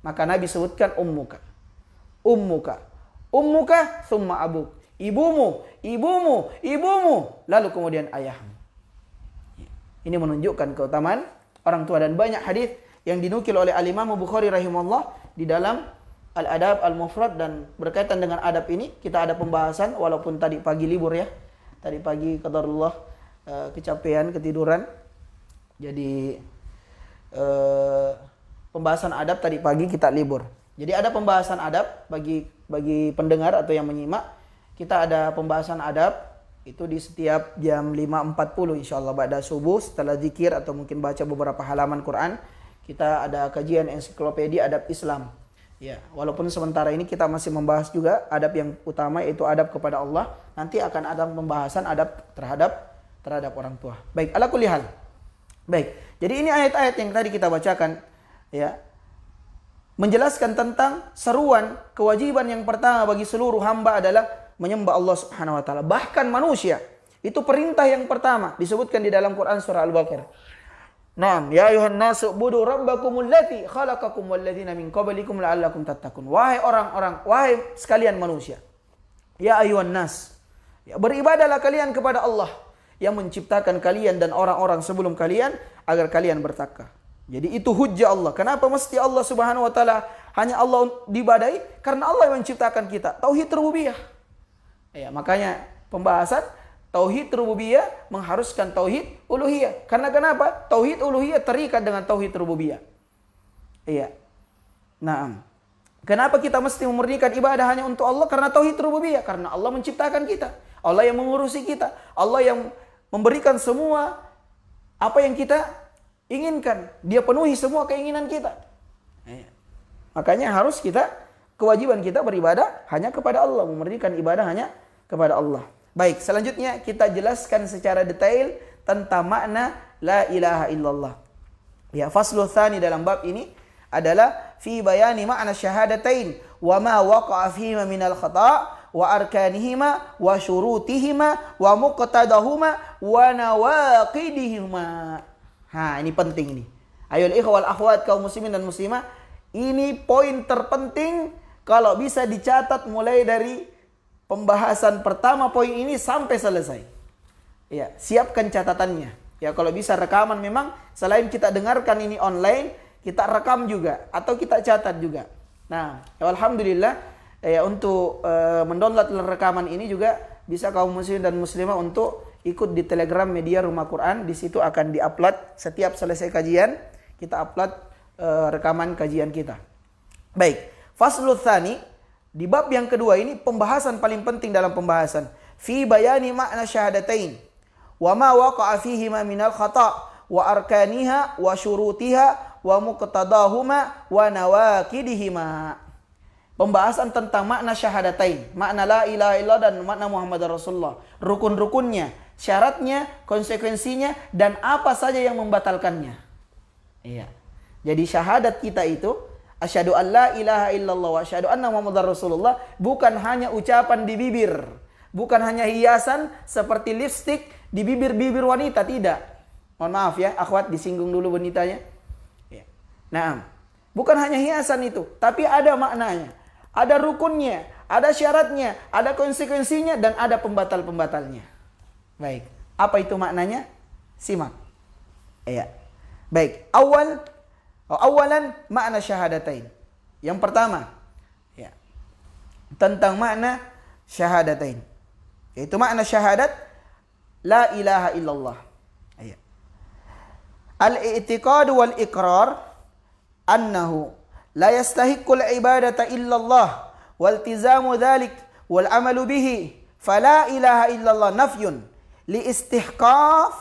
Maka Nabi sebutkan ummuka. Ummuka. Ummuka thumma abuk. Ibumu, ibumu, ibumu, lalu kemudian ayahmu. Ini menunjukkan keutamaan orang tua, dan banyak hadis yang dinukil oleh Al-Imam Bukhari rahimahullah di dalam Al-Adab Al-Mufrad, dan berkaitan dengan adab ini kita ada pembahasan, walaupun tadi pagi libur ya. Tadi pagi qadarullah kecapean, ketiduran. Jadi pembahasan adab tadi pagi kita libur. Jadi ada pembahasan adab bagi pendengar atau yang menyimak. Kita ada pembahasan adab itu di setiap jam 5.40 insyaallah ba'da subuh, setelah zikir atau mungkin baca beberapa halaman Quran. Kita ada kajian ensiklopedia adab Islam. Ya, walaupun sementara ini kita masih membahas juga adab yang utama, yaitu adab kepada Allah. Nanti akan ada pembahasan adab terhadap orang tua. Baik, ala kulli hal. Baik. Jadi ini ayat-ayat yang tadi kita bacakan ya, menjelaskan tentang seruan kewajiban yang pertama bagi seluruh hamba adalah menyembah Allah Subhanahu wa taala. Bahkan manusia, itu perintah yang pertama disebutkan di dalam Quran surah Al-Baqarah. Naam, ya ayuhan nasu budu rabbakumul lati khalaqakum walladzina min qablikum la'allakum tattaqun. Wahai orang-orang, wahai sekalian manusia. Ya ayuhan nas, ya, beribadahlah kalian kepada Allah yang menciptakan kalian dan orang-orang sebelum kalian agar kalian bertakwa. Jadi itu hujjah Allah. Kenapa mesti Allah Subhanahu wa taala hanya Allah diibadahi? Karena Allah yang menciptakan kita. Tauhid rububiyah. Ya, makanya pembahasan tauhid rububiyah mengharuskan tauhid uluhiyah. Karena kenapa? Tauhid uluhiyah terikat dengan tauhid rububiyah. Iya. Naam. Kenapa kita mesti memurnikan ibadah hanya untuk Allah? Karena tauhid rububiyah. Karena Allah menciptakan kita. Allah yang mengurusi kita. Allah yang memberikan semua apa yang kita inginkan. Dia penuhi semua keinginan kita. Iya. Makanya harus kita, kewajiban kita beribadah hanya kepada Allah. Memurnikan ibadah hanya kepada Allah. Baik, selanjutnya kita jelaskan secara detail tentang makna la ilaha illallah. Ya, faslu tsani dalam bab ini adalah fi bayani makna syahadatain wa ma waqa'a fihima minal khata' wa arkanihima wa syurutihima wa muqtadahuma wa nawaqidihima. Ha, ini penting ini. Ayol ikhwal akhwat kaum muslimin dan muslimah, ini poin terpenting kalau bisa dicatat mulai dari pembahasan pertama poin ini sampai selesai. Ya, siapkan catatannya. Ya, kalau bisa rekaman, memang selain kita dengarkan ini online, kita rekam juga atau kita catat juga. Nah, ya alhamdulillah ya, untuk mendownload rekaman ini juga bisa kaum muslim dan muslimah untuk ikut di Telegram Media Rumah Quran. Di situ akan diupload setiap selesai kajian, kita upload rekaman kajian kita. Baik, faslul tsani, di bab yang kedua ini pembahasan paling penting dalam pembahasan. Fi bayani makna syahadatain wa ma waqa'a fihi ma minal khata' wa arkaniha wa syurutiha wa muqtadahuma wa nawaqidihima. Pembahasan tentang makna syahadatain, makna la ilaha illallah dan makna Muhammad Rasulullah, rukun-rukunnya, syaratnya, konsekuensinya, dan apa saja yang membatalkannya. Iya. Jadi syahadat kita itu asyhadu an la ilaha illallah wa asyhadu anna Muhammadar Rasulullah bukan hanya ucapan di bibir, bukan hanya hiasan seperti lipstik di bibir-bibir wanita, tidak. Mohon maaf ya, akhwat, disinggung dulu wanitanya. Ya. Nah, bukan hanya hiasan itu, tapi ada maknanya. Ada rukunnya, ada syaratnya, ada konsekuensinya, dan ada pembatal-pembatalnya. Baik, apa itu maknanya? Simak. Iya. Baik, awalan makna syahadatain. Yang pertama, ya, tentang makna syahadatain. Yaitu makna syahadat la ilaha illallah. Iya. Al-i'tiqad wal iqrar annahu la yastahiqqul ibadata illallah waltizamu dhalik wal amalu bihi fala ilaha illallah nafyun liistihqaq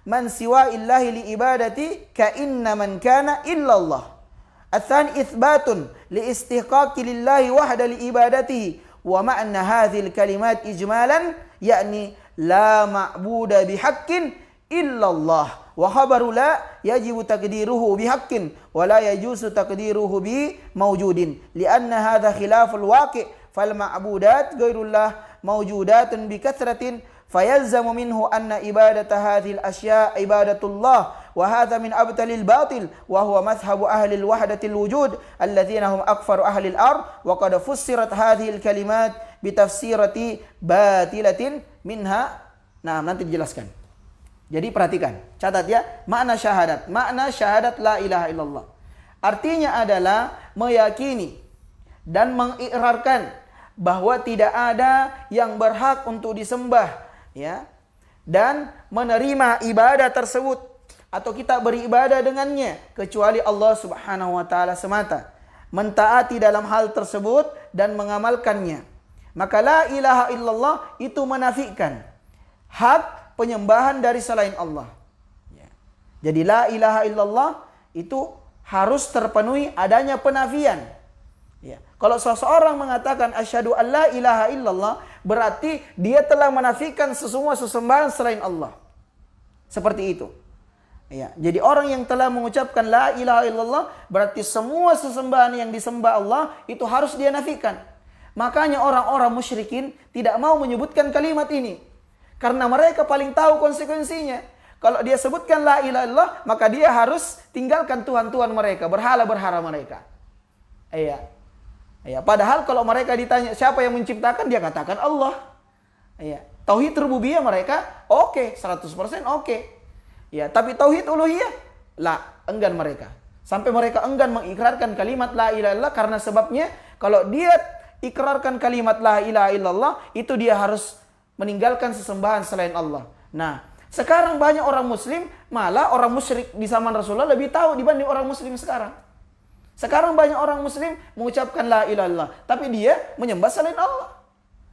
man siwa illahi li ibadati ka inna man kana illallah. Athani itsbatun liistihqaqi lillahi wahda li ibadatihi wa ma'na hadhil kalimat ijmalan yakni la ma'buda bihaqqin illallah wa khabaru la yajibu taqdiruhu bihaqqin wa la yajuzu taqdiruhu bi mawjudin lianna hadha khilaful waqi' fal ma'budat ghairullah mawjudatun bi kathratin fayalzamu minhu anna ibadata hadhil asya' ibadatullah wa hadha min abtalil batil wa huwa madhhabu ahli wahdatil wujud alladhina hum akfaru ahli al-ard wa qad fussirat hadhil kalimat bi tafsirati batilatin minha. Nah, nanti dijelaskan. Jadi perhatikan, catat ya, makna syahadat la ilaha illallah. Artinya adalah meyakini dan mengikrarkan bahwa tidak ada yang berhak untuk disembah, ya, dan menerima ibadah tersebut atau kita beribadah dengannya kecuali Allah Subhanahu wa taala semata, mentaati dalam hal tersebut dan mengamalkannya. Maka la ilaha illallah itu menafikan hak penyembahan dari selain Allah. Ya. Jadi la ilaha illallah itu harus terpenuhi adanya penafian. Ya. Kalau seseorang mengatakan asyhadu an la ilaha illallah, berarti dia telah menafikan semua sesembahan selain Allah. Seperti itu. Ya. Jadi orang yang telah mengucapkan la ilaha illallah, berarti semua sesembahan yang disembah Allah itu harus dia nafikan. Makanya orang-orang musyrikin tidak mau menyebutkan kalimat ini. Karena mereka paling tahu konsekuensinya. Kalau dia sebutkan la ilaha illallah, maka dia harus tinggalkan Tuhan-Tuhan mereka, berhala-berhala mereka. Iya. Iya. Padahal kalau mereka ditanya siapa yang menciptakan, dia katakan Allah. Iya. Tauhid rububiyah mereka oke, 100% oke. Ya, tapi tauhid uluhiyah enggan mereka. Sampai mereka enggan mengikrarkan kalimat la ilaha illallah karena sebabnya kalau dia ikrarkan kalimat la ilaha illallah, itu dia harus meninggalkan sesembahan selain Allah. Nah, sekarang banyak orang muslim, malah orang musyrik di zaman Rasulullah lebih tahu dibanding orang muslim sekarang. Sekarang banyak orang muslim mengucapkan la ilaha illallah, tapi dia menyembah selain Allah.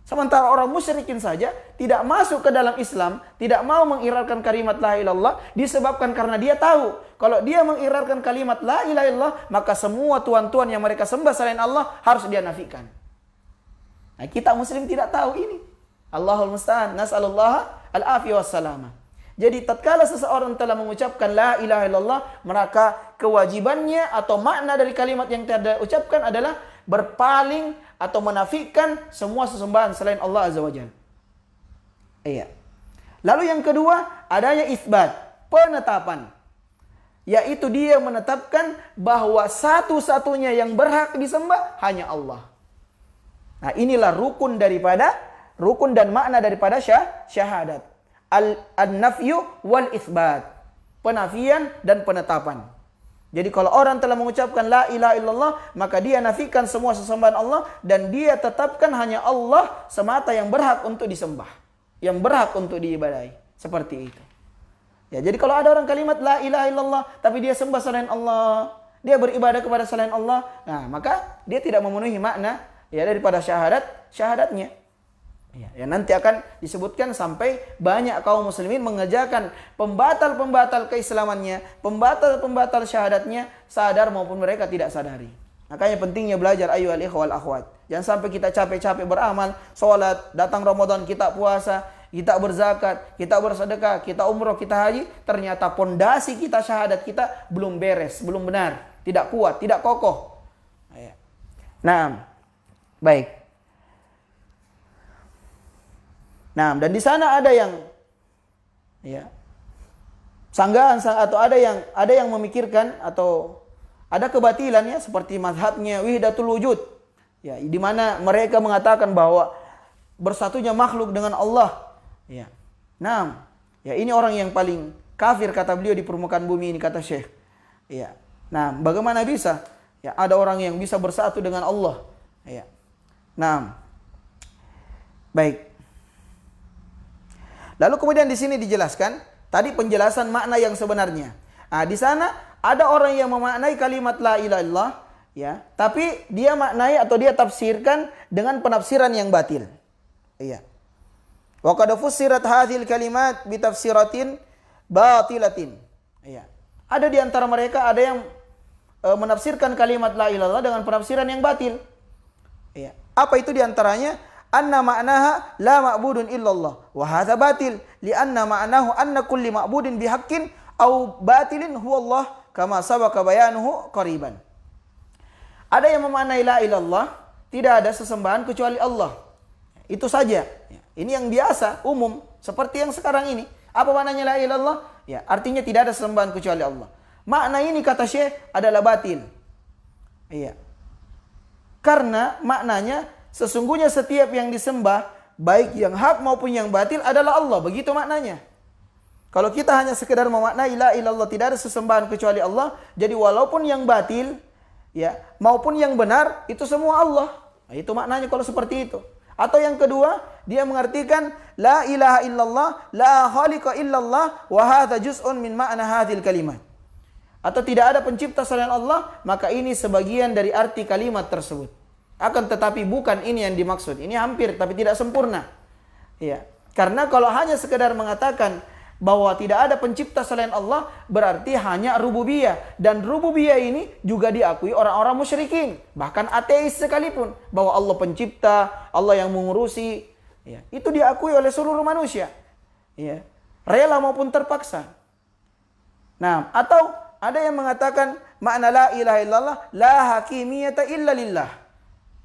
Sementara orang musyrikin saja tidak masuk ke dalam Islam, tidak mau mengikrarkan kalimat la ilaha illallah disebabkan karena dia tahu kalau dia mengikrarkan kalimat la ilaha illallah, maka semua tuhan-tuhan yang mereka sembah selain Allah harus dia nafikan. Nah, kita muslim tidak tahu ini. Allahul musta'an, nas'alullah al-afiyah wassalamah. Jadi tatkala seseorang telah mengucapkan la ilaha illallah, maka kewajibannya atau makna dari kalimat yang dia ucapkan adalah berpaling atau menafikan semua sesembahan selain Allah Azza wa Jalla. Iya. Lalu yang kedua, adanya isbat, penetapan. Yaitu dia menetapkan bahwa satu-satunya yang berhak disembah hanya Allah. Nah, inilah rukun dan makna daripada syahadat. An-nafyu wal itsbat. Penafian dan penetapan. Jadi kalau orang telah mengucapkan la ilaha illallah, maka dia nafikan semua sesembahan Allah dan dia tetapkan hanya Allah semata yang berhak untuk disembah. yang berhak untuk diibadahi. Seperti itu. Ya, jadi kalau ada orang kalimat la ilaha illallah tapi dia sembah selain Allah, dia beribadah kepada selain Allah, nah maka dia tidak memenuhi makna ya daripada syahadatnya. Ya, nanti akan disebutkan sampai banyak kaum muslimin mengerjakan pembatal-pembatal keislamannya, pembatal-pembatal syahadatnya, sadar maupun mereka tidak sadari. Makanya pentingnya belajar ayyuhal ikhwal akhwat. Jangan sampai kita capek-capek beramal, sholat, datang Ramadan kita puasa, kita berzakat, kita bersedekah, kita umroh, kita haji, ternyata pondasi kita syahadat kita belum beres, belum benar, tidak kuat, tidak kokoh. Nah, baik. Nah, dan di sana ada yang sanggahan atau ada yang memikirkan atau ada kebatilannya seperti mazhabnya Wahdatul Wujud. Ya, di mana mereka mengatakan bahwa bersatunya makhluk dengan Allah. Ya. Nah, ini orang yang paling kafir kata beliau di permukaan bumi ini kata Syekh. Ya. Nah, bagaimana bisa? Ya, ada orang yang bisa bersatu dengan Allah. Ya. Nah, baik. Lalu kemudian di sini dijelaskan tadi penjelasan makna yang sebenarnya. Nah, di sana ada orang yang memaknai kalimat la ilaha illallah, ya, tapi dia maknai atau dia tafsirkan dengan penafsiran yang batil. Iya. Wa qad fussirat hadhil kalimat bi tafsiratin batilatin. Iya. Ada di antara mereka ada yang menafsirkan kalimat la ilaha illallah dengan penafsiran yang batil. Iya. Apa itu di antaranya? Anna ma'naha la ma'budun illallah wa hadza batil li'anna ma'nahu anna kulli ma'budin bihaqqin aw batilin huwa Allah kama sabaqa bayanuhu qariban. Ada yang memaknai la ilallah tidak ada sesembahan kecuali Allah. Itu saja. Ini yang biasa, umum, seperti yang sekarang ini. Apa maknanya la ilallah? Ya, artinya tidak ada sesembahan kecuali Allah. Makna ini kata Syekh adalah batil. Iya. Karena maknanya sesungguhnya setiap yang disembah, baik yang hak maupun yang batil adalah Allah. Begitu maknanya. Kalau kita hanya sekedar memaknai la ilallah tidak ada sesembahan kecuali Allah, jadi walaupun yang batil, ya, maupun yang benar itu semua Allah. Nah, itu maknanya kalau seperti itu. Atau yang kedua, dia mengartikan la ilaha illallah, la khaliqa illallah, wa hadza juz'un min ma'na hadhil kalimat. Atau tidak ada pencipta selain Allah, maka ini sebagian dari arti kalimat tersebut. Akan tetapi bukan ini yang dimaksud. Ini hampir tapi tidak sempurna. Ya. Karena kalau hanya sekedar mengatakan bahwa tidak ada pencipta selain Allah, berarti hanya rububiyah. Dan rububiyah ini juga diakui orang-orang musyrikin, bahkan ateis sekalipun, bahwa Allah pencipta, Allah yang mengurusi. Ya. Itu diakui oleh seluruh manusia. Ya. Rela maupun terpaksa. Nah, atau ada yang mengatakan makna la ilaha illallah la hakimiyata illa lillah.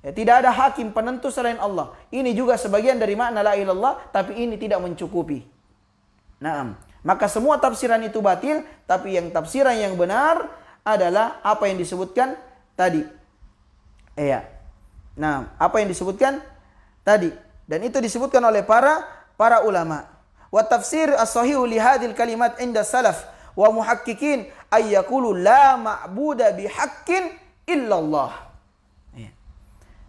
Ya, tidak ada hakim penentu selain Allah. Ini juga sebagian dari makna la ilaha illallah, tapi ini tidak mencukupi. Nah, maka semua tafsiran itu batil, tapi yang tafsiran yang benar adalah apa yang disebutkan tadi. Iya. Nah, apa yang disebutkan tadi, dan itu disebutkan oleh para ulama. Wa tafsir as-sahihu li hadhil kalimat inda salaf wa muhaqqiqin ay yaqulu la ma'buda bihaqqin illallah. Iya.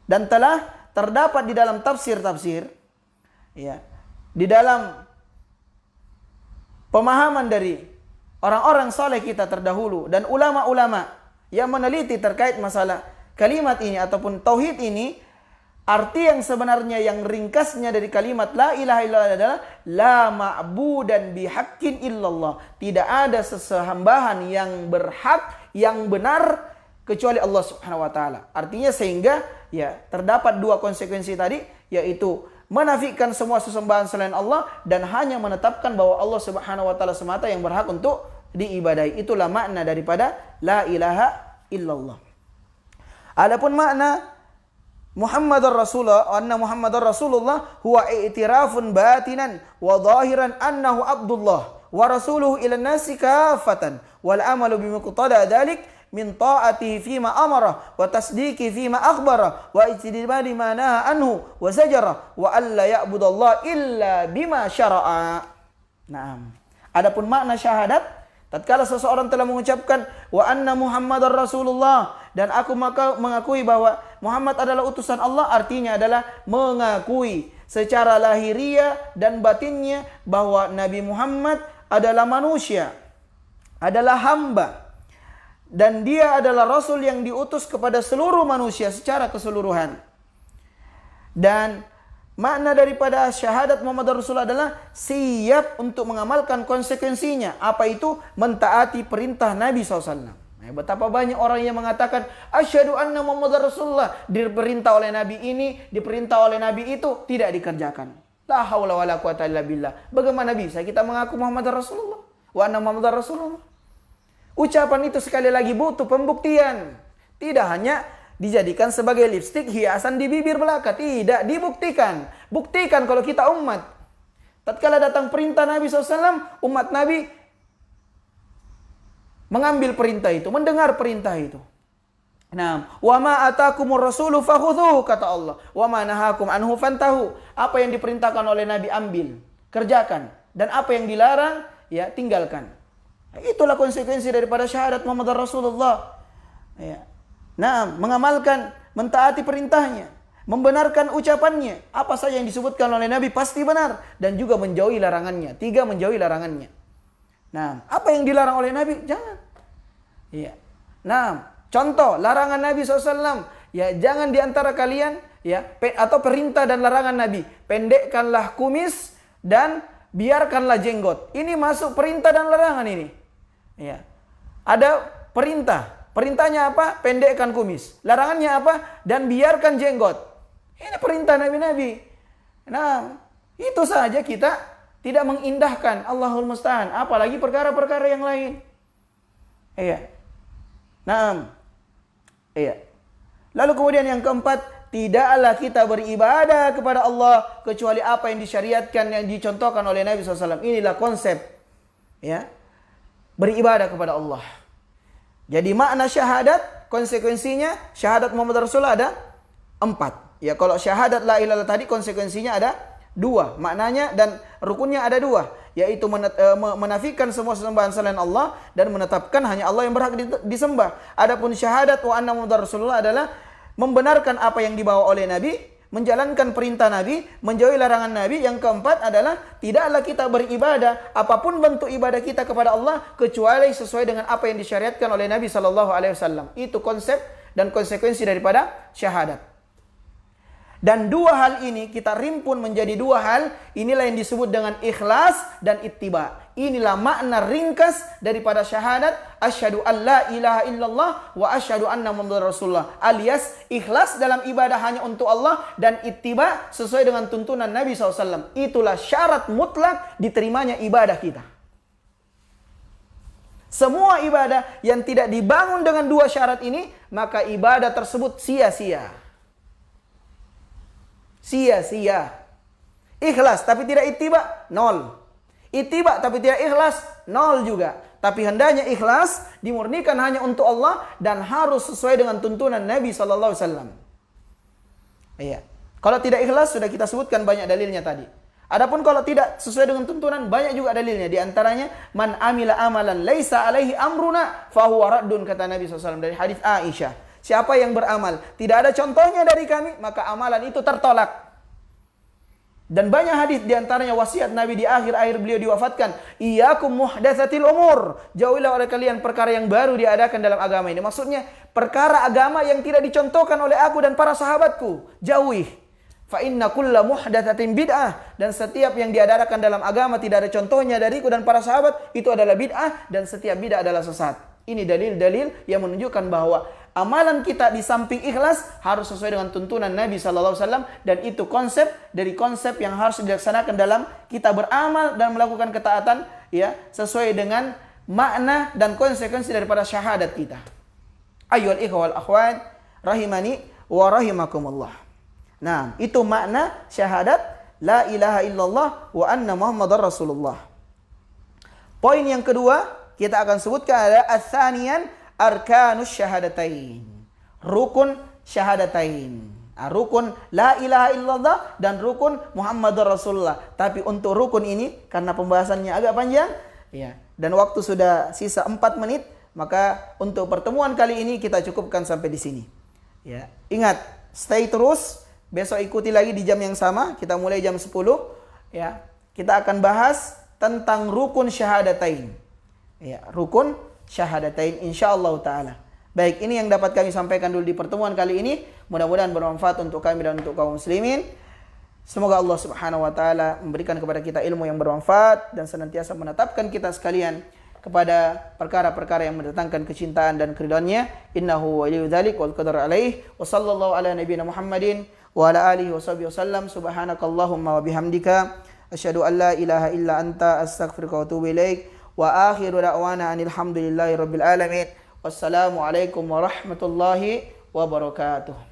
Dan telah terdapat di dalam tafsir-tafsir, ya, di dalam pemahaman dari orang-orang saleh kita terdahulu dan ulama-ulama yang meneliti terkait masalah kalimat ini ataupun tauhid ini, arti yang sebenarnya yang ringkasnya dari kalimat la ilaha illallah adalah la ma'budan bihaqqin illallah. Tidak ada sesembahan yang berhak, yang benar kecuali Allah Subhanahu wa taala. Artinya sehingga ya terdapat dua konsekuensi tadi, yaitu menafikan semua sesembahan selain Allah dan hanya menetapkan bahwa Allah Subhanahu wa taala semata yang berhak untuk diibadahi. Itulah makna daripada la ilaha illallah. Adapun makna Muhammadar Rasulullah, anna Muhammadar Rasulullah huwa i'tirafun batinan wa zahiran annahu Abdullah wa rasuluhu ila nasi kafatan wal amalu bimuqtada dzalik min ta'atihi fima amara wa tasdiqi fima akhbara wa ijtinadi ma naha anhu wa zajara wa alla ya'budallah illa bima syara'a. Naam. Adapun makna syahadat, tatkala seseorang telah mengucapkan wa anna Muhammadar Rasulullah, dan aku maka mengakui bahwa Muhammad adalah utusan Allah, artinya adalah mengakui secara lahiriah dan batinnya bahwa Nabi Muhammad adalah manusia, adalah hamba, dan dia adalah Rasul yang diutus kepada seluruh manusia secara keseluruhan. Dan makna daripada syahadat Muhammad Rasulullah adalah siap untuk mengamalkan konsekuensinya. Apa itu? Mentaati perintah Nabi SAW. Betapa banyak orang yang mengatakan asyhadu anna Muhammad Rasulullah, diperintah oleh Nabi ini, diperintah oleh Nabi itu, tidak dikerjakan. La haula wala quwata illa billah. Bagaimana bisa kita mengaku Muhammad Rasulullah wa anna Muhammad Rasulullah? Ucapan itu sekali lagi butuh pembuktian. Tidak hanya dijadikan sebagai lipstik hiasan di bibir belaka, tidak dibuktikan. Buktikan kalau kita umat. Tatkala datang perintah Nabi SAW, umat Nabi mengambil perintah itu, mendengar perintah itu. Nah, wa ma atakumur rasulu fakhudhuhu, kata Allah. Wa ma nahakum anhu fantahu. Apa yang diperintahkan oleh Nabi ambil, kerjakan, dan apa yang dilarang ya tinggalkan. Itulah konsekuensi daripada syahadat Muhammad Rasulullah. Ya. Nah, mengamalkan, mentaati perintahnya, membenarkan ucapannya. Apa saja yang disebutkan oleh Nabi pasti benar, dan juga menjauhi larangannya. 3, menjauhi larangannya. Nah, apa yang dilarang oleh Nabi? Jangan. Ya. Nah, contoh larangan Nabi SAW. Ya, jangan diantara kalian ya atau perintah dan larangan Nabi. Pendekkanlah kumis dan biarkanlah jenggot. Ini masuk perintah dan larangan ini. Ya. Ada perintah. Perintahnya apa? Pendekkan kumis. Larangannya apa? Dan biarkan jenggot. Ini perintah Nabi-Nabi. Nah, itu saja kita tidak mengindahkan, Allahul Musta'an, apalagi perkara-perkara yang lain. Iya. Naam. Iya. Lalu kemudian yang keempat, tidaklah kita beribadah kepada Allah kecuali apa yang disyariatkan, yang dicontohkan oleh Nabi SAW. Inilah konsep ya beribadah kepada Allah. Jadi makna syahadat, konsekuensinya syahadat Muhammad Rasulullah ada 4. Ya, kalau syahadat la ilaha illallah tadi konsekuensinya ada 2 maknanya, dan rukunnya ada 2, yaitu menafikan semua sesembahan selain Allah dan menetapkan hanya Allah yang berhak disembah. Adapun syahadat wa anna Muhammadar Rasulullah adalah membenarkan apa yang dibawa oleh Nabi, menjalankan perintah Nabi, menjauhi larangan Nabi. Yang keempat adalah tidaklah kita beribadah apapun bentuk ibadah kita kepada Allah kecuali sesuai dengan apa yang disyariatkan oleh Nabi SAW. Itu konsep dan konsekuensi daripada syahadat. Dan 2 hal ini kita rimpun menjadi 2 hal. Inilah yang disebut dengan ikhlas dan ittiba. Inilah makna ringkas daripada syahadat asyhadu an la ilaha illallah wa asyhadu anna Muhammadar Rasulullah, alias ikhlas dalam ibadah hanya untuk Allah dan ittiba sesuai dengan tuntunan Nabi SAW. Itulah syarat mutlak diterimanya ibadah kita. Semua ibadah yang tidak dibangun dengan 2 syarat ini, maka ibadah tersebut sia-sia. Sia-sia. Ikhlas tapi tidak ittiba, 0. Ittiba tapi tidak ikhlas, 0 juga. Tapi hendaknya ikhlas dimurnikan hanya untuk Allah dan harus sesuai dengan tuntunan Nabi SAW. Iya. Kalau tidak ikhlas sudah kita sebutkan banyak dalilnya tadi. Adapun kalau tidak sesuai dengan tuntunan, banyak juga dalilnya. Di antaranya man amila amalan laisa alaihi amruna fahuwa raddun, kata Nabi SAW dari hadis Aisyah. Siapa yang beramal tidak ada contohnya dari kami, maka amalan itu tertolak. Dan banyak hadis, di antaranya wasiat Nabi di akhir beliau diwafatkan, iyyakum muhdatsatil umur, jauhilah oleh kalian perkara yang baru diadakan dalam agama ini. Maksudnya perkara agama yang tidak dicontohkan oleh aku dan para sahabatku, jauhi. Fa inna kulla muhdatsatin bid'ah, dan setiap yang diadakan dalam agama tidak ada contohnya dariku dan para sahabat, itu adalah bid'ah, dan setiap bid'ah adalah sesat. Ini dalil-dalil yang menunjukkan bahwa amalan kita di samping ikhlas harus sesuai dengan tuntunan Nabi SAW, dan itu konsep dari konsep yang harus dilaksanakan dalam kita beramal dan melakukan ketaatan ya sesuai dengan makna dan konsekuensi daripada syahadat kita. Ayyuhal ikhwal akhwat rahimani wa rahimakumullah. Nah, itu makna syahadat la ilaha illallah wa anna Muhammadar Rasulullah. Poin yang kedua kita akan sebutkan ada ats-tsaniyan arkanus syahadatain. Rukun syahadatain. Rukun la ilaha illallah dan rukun Muhammadur Rasulullah. Tapi untuk rukun ini karena pembahasannya agak panjang ya, dan waktu sudah sisa 4 menit, maka untuk pertemuan kali ini kita cukupkan sampai di sini. Ya, ingat, stay terus Besok ikuti lagi di jam yang sama, kita mulai jam 10 ya. Kita akan bahas tentang rukun syahadatain. Ya, rukun syahadatain insyaallah taala. Baik, ini yang dapat kami sampaikan dulu di pertemuan kali ini. Mudah-mudahan bermanfaat untuk kami dan untuk kaum muslimin. Semoga Allah Subhanahu wa taala memberikan kepada kita ilmu yang bermanfaat dan senantiasa menetapkan kita sekalian kepada perkara-perkara yang mendatangkan kecintaan dan keridhaannya. Innahu waliyyu dzalik wal qadar alaih. Wa sallallahu ala nabiyyina Muhammadin wa ala alihi washabihi wasallam. Subhanakallahumma wa bihamdika asyhadu an la ilaha illa anta astaghfiruka wa atubu ilaik. Wa akhiru da'wana anil hamdulillahi rabbil alamin. Wassalamu alaikum warahmatullahi wabarakatuh.